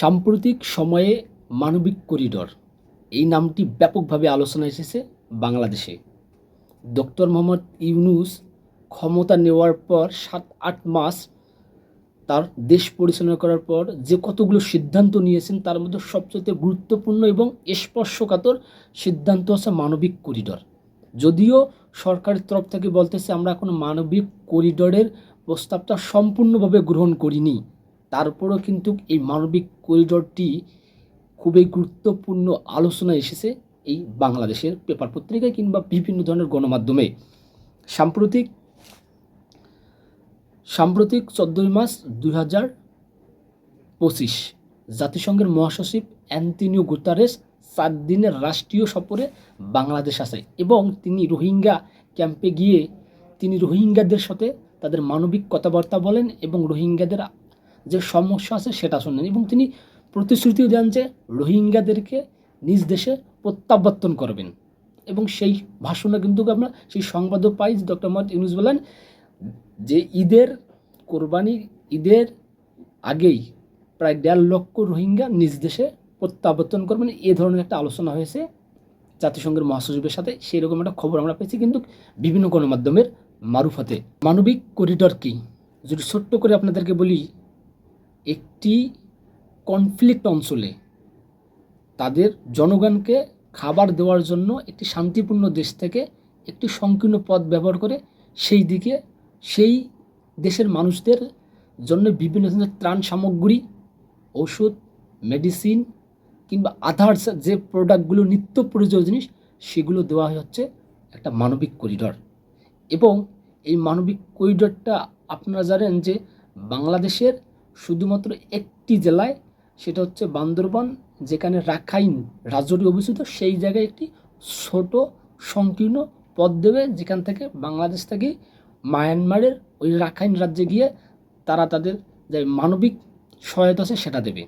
সাম্প্রতিক সময়ে মানবিক করিডোর এই নামটি ব্যাপকভাবে আলোচনায় এসেছে বাংলাদেশে। ডক্টর মোহাম্মদ ইউনূস ক্ষমতা নেওয়ার পর ৭-৮ মাস তার দেশ পরিচালনা করার পর যে কতগুলো সিদ্ধান্ত নিয়েছেন তার মধ্যে সবচেয়ে গুরুত্বপূর্ণ এবং স্পর্শকাতর সিদ্ধান্ত হচ্ছে মানবিক করিডোর। যদিও সরকারের তরফ থেকে বলতেছে আমরা এখনো মানবিক করিডোরের প্রস্তাবটা সম্পূর্ণভাবে গ্রহণ করিনি, তারপরও কিন্তু এই মানবিক করিডোরটি খুবই গুরুত্বপূর্ণ আলোচনায় এসেছে এই বাংলাদেশের পেপার পত্রিকায় কিংবা বিভিন্ন ধরনের গণমাধ্যমে। সাম্প্রতিক 14 মার্চ 2025 জাতিসংঘের মহাসচিব অ্যান্টোনিও গুতেরেস 4 দিনের রাষ্ট্রীয় সফরে বাংলাদেশ আসে এবং তিনি রোহিঙ্গা ক্যাম্পে গিয়ে তিনি রোহিঙ্গাদের সাথে তাদের মানবিক কথাবার্তা বলেন এবং রোহিঙ্গাদের যে সমস্যা আছে সেটা শোনেন এবং তিনি প্রতিশ্রুতিও দেন যে রোহিঙ্গাদেরকে নিজ দেশে প্রত্যাবর্তন করবেন। এবং সেই ভাষণে কিন্তু আমরা সেই সংবাদও পাই, ডক্টর মোহাম্মদ ইউনূস বলেন যে কোরবানি ঈদের আগেই প্রায় 1.5 লক্ষ রোহিঙ্গা নিজ দেশে প্রত্যাবর্তন করবেন। এ ধরনের একটা আলোচনা হয়েছে জাতিসংঘের মহাসচিবের সাথে, সেই রকম একটা খবর আমরা পেয়েছি কিন্তু বিভিন্ন গণমাধ্যমের মারুফাতে। মানবিক করিডোর কি যদি ছোট্ট করে আপনাদেরকে বলি, একটি কনফ্লিক্ট অঞ্চলে তাদের জনগণকে খাবার দেওয়ার জন্য একটি শান্তিপূর্ণ দেশ থেকে একটি সংকীর্ণ পথ ব্যবহার করে সেই দেশের মানুষদের জন্য বিভিন্ন ধরনের ত্রাণ সামগ্রী, ওষুধ, মেডিসিন কিংবা আদার্স যে প্রোডাক্টগুলো নিত্য প্রয়োজনীয় জিনিস সেগুলো দেওয়া হচ্ছে একটা মানবিক করিডোর। এবং এই মানবিক করিডোরটা আপনারা জানেন যে বাংলাদেশের শুধুমাত্র একটি জেলায়, সেটা হচ্ছে বান্দরবান, যেখানে রাখাইন রাজ্যটি অবস্থিত, সেই জায়গায় একটি ছোট সংকীর্ণ পথ দেবে, যেখান থেকে বাংলাদেশ থেকে মায়ানমারের ওই রাখাইন রাজ্যে গিয়ে তারা তাদের যে মানবিক সহায়তা আছে সেটা দেবে।